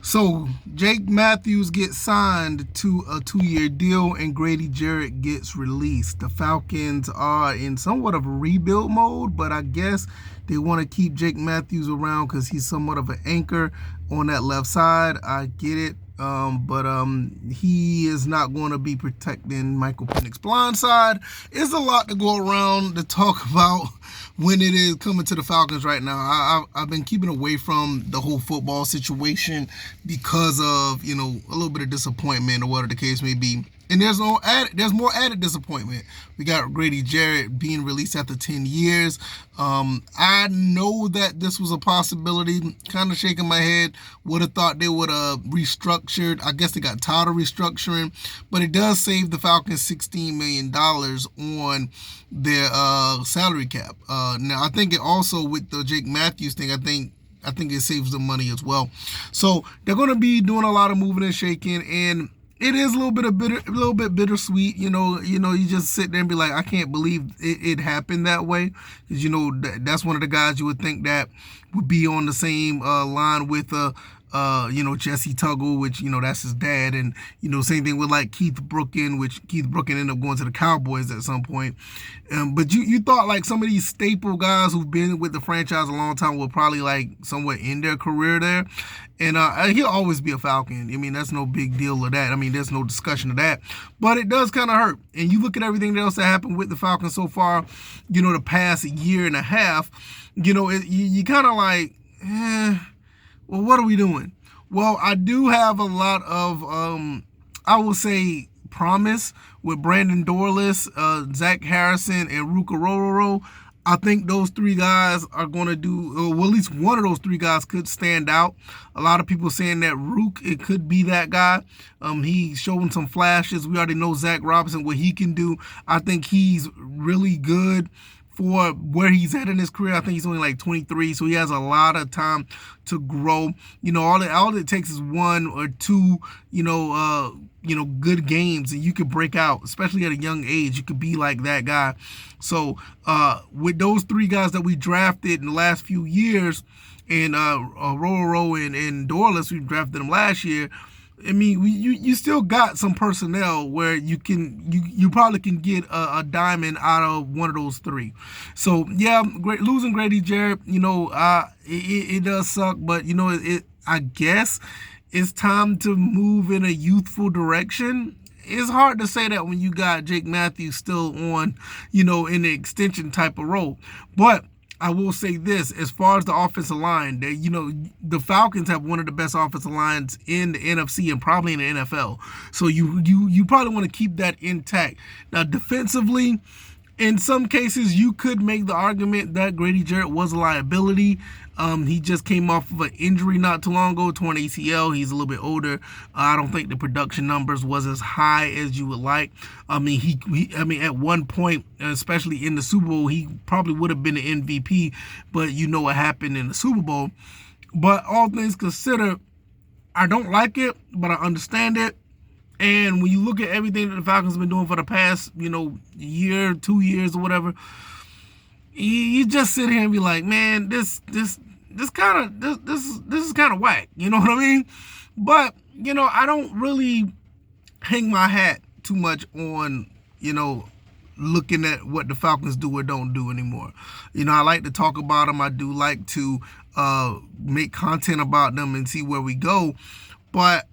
So Jake Matthews gets signed to a 2-year deal and Grady Jarrett gets released. The Falcons are in somewhat of a rebuild mode, but I guess they want to keep Jake Matthews around because he's somewhat of an anchor on that left side. I get it. But he is not going to be protecting Michael Penix's blind side. It's a lot to go around to talk about when it is coming to the Falcons right now. I've been keeping away from the whole football situation because of, a little bit of disappointment or whatever the case may be. And there's more added disappointment. We got Grady Jarrett being released after 10 years. I know that this was a possibility. Kind of shaking my head. Would have thought they would have restructured. I guess they got tired of restructuring. But it does save the Falcons $16 million on their salary cap. Now, I think it also, with the Jake Matthews thing, I think it saves them money as well. So they're going to be doing a lot of moving and shaking, and it is a little bit bittersweet. You just sit there and be like, I can't believe it happened that way. Because, that's one of the guys you would think that would be on the same line with Jesse Tuggle, which, that's his dad. And, same thing with like Keith Brooken, which Keith Brooken ended up going to the Cowboys at some point. But you thought like some of these staple guys who've been with the franchise a long time would probably like somewhat end their career there. And he'll always be a Falcon. I mean, that's no big deal of that. I mean, there's no discussion of that. But it does kind of hurt. And you look at everything else that happened with the Falcons so far, the past year and a half, you kind of like, well, what are we doing? Well, I do have a lot of, I will say, promise with Brandon Dorless, Zach Harrison, and Ruka Rororo. I think those three guys are going to do, well, at least one of those three guys could stand out. A lot of people saying that Rook, it could be that guy. He's showing some flashes. We already know Zach Robinson, what he can do. I think he's really good for where he's at in his career. I think he's only like 23, so he has a lot of time to grow. All it takes is one or two, good games, and you could break out, especially at a young age. You could be like that guy. So with those three guys that we drafted in the last few years, and Roro and Dorless, we drafted them last year. I mean, you still got some personnel where you probably can get a diamond out of one of those three. So yeah, losing Grady Jarrett, it does suck, but I guess it's time to move in a youthful direction. It's hard to say that when you got Jake Matthews still on, in the extension type of role, but I will say this, as far as the offensive line, the Falcons have one of the best offensive lines in the NFC and probably in the NFL. So you probably want to keep that intact. Now, defensively, in some cases, you could make the argument that Grady Jarrett was a liability. He just came off of an injury not too long ago, torn ACL. He's a little bit older. I don't think the production numbers was as high as you would like. I mean, at one point, especially in the Super Bowl, he probably would have been the MVP, but you know what happened in the Super Bowl. But all things considered, I don't like it, but I understand it. And when you look at everything that the Falcons have been doing for the past, year, 2 years or whatever, you just sit here and be like, man, this is kind of whack. You know what I mean? But, I don't really hang my hat too much on, looking at what the Falcons do or don't do anymore. I like to talk about them. I do like to make content about them and see where we go. But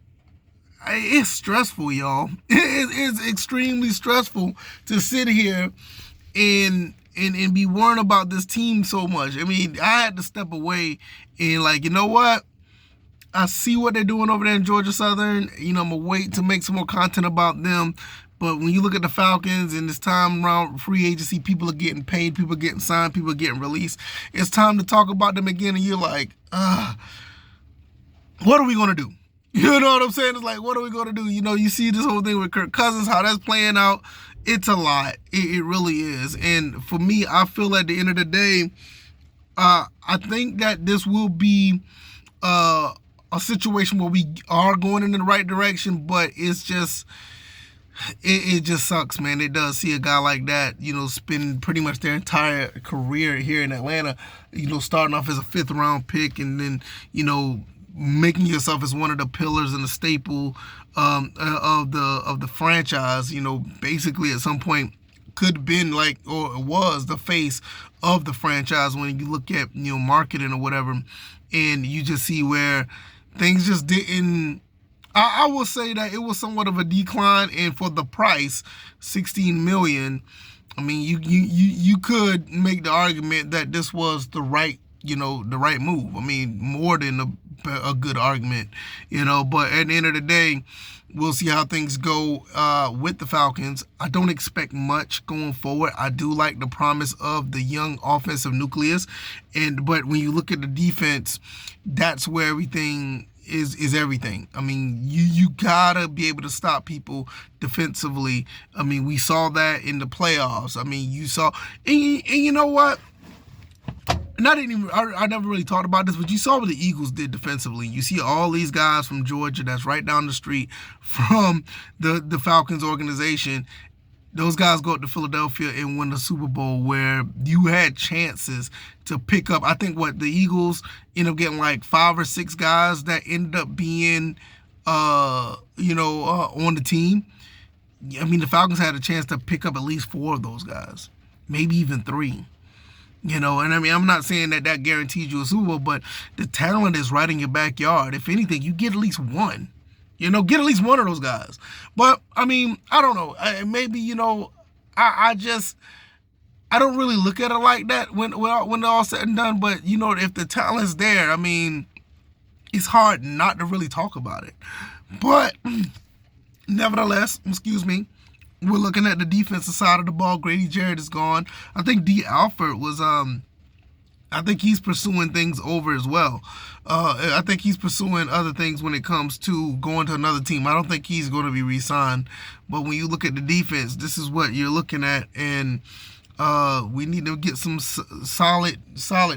it's stressful, y'all. It's extremely stressful to sit here and be worrying about this team so much. I mean, I had to step away and like, you know what? I see what they're doing over there in Georgia Southern. I'm going to wait to make some more content about them. But when you look at the Falcons and this time around free agency, people are getting paid, people are getting signed, people are getting released. It's time to talk about them again, and you're like, what are we going to do? You know what I'm saying? It's like, what are we going to do? You see this whole thing with Kirk Cousins, how that's playing out. It's a lot. It really is. And for me, I feel at the end of the day, I think that this will be a situation where we are going in the right direction, but it's just, it just sucks, man. It does see a guy like that, spend pretty much their entire career here in Atlanta, starting off as a 5th round pick and then, making yourself as one of the pillars and the staple of the franchise. Basically at some point could have been like, or was the face of the franchise when you look at marketing or whatever, and you just see where things just didn't. I will say that it was somewhat of a decline, and for the price, $16 million. I mean, you could make the argument that this was the right move. I mean, more than a good argument, But at the end of the day, we'll see how things go with the Falcons. I don't expect much going forward. I do like the promise of the young offensive nucleus, but when you look at the defense, that's where everything is everything. I mean, you gotta be able to stop people defensively. I mean, we saw that in the playoffs. I mean, you saw, and you know what? And I never really talked about this, but you saw what the Eagles did defensively. You see all these guys from Georgia that's right down the street from the Falcons organization. Those guys go up to Philadelphia and win the Super Bowl, where you had chances to pick up. I think the Eagles ended up getting like 5 or 6 guys that ended up being, on the team. I mean, the Falcons had a chance to pick up at least 4 of those guys, maybe even 3. And I mean, I'm not saying that guarantees you a Super Bowl, but the talent is right in your backyard. If anything, you get at least one. Get at least one of those guys. But, I mean, I don't know. Maybe, I don't really look at it like that when it's all said and done. But, if the talent's there, I mean, it's hard not to really talk about it. But, nevertheless, we're looking at the defensive side of the ball. Grady Jarrett is gone. I think D. Alford was, I think he's pursuing things over as well. I think he's pursuing other things when it comes to going to another team. I don't think he's going to be re-signed. But when you look at the defense, this is what you're looking at. And we need to get some solid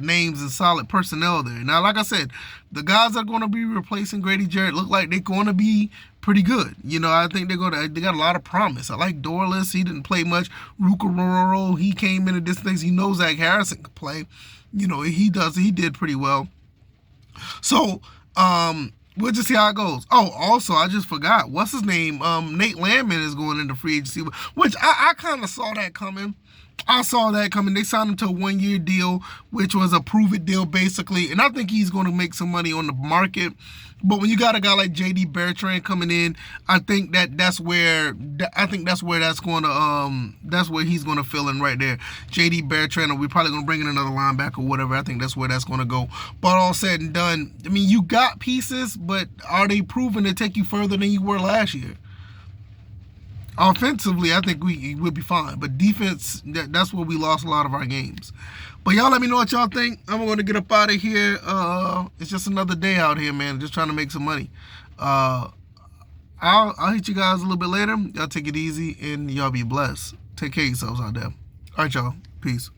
names and solid personnel there. Now, like I said, the guys that are going to be replacing Grady Jarrett look like they're going to be pretty good. I think they got a lot of promise. I like Dorless. He didn't play much. Rucororo, he came in and did things. He knows Zach Harrison could play. He does. He did pretty well. So, we'll just see how it goes. Oh, also, I just forgot. What's his name? Nate Landman is going into free agency, which I kind of saw that coming. They signed him to a 1-year deal, which was a prove-it deal, basically. And I think he's going to make some money on the market. But when you got a guy like J.D. Bertrand coming in, I think that's where he's going to fill in right there. J.D. Bertrand, or we're probably going to bring in another linebacker or whatever. I think that's where that's going to go. But all said and done, I mean, you got pieces, but are they proven to take you further than you were last year? Offensively, I think we'll be fine. But defense, that's where we lost a lot of our games. But y'all let me know what y'all think. I'm going to get up out of here. It's just another day out here, man. Just trying to make some money. I'll hit you guys a little bit later. Y'all take it easy, and y'all be blessed. Take care of yourselves out there. All right, y'all. Peace.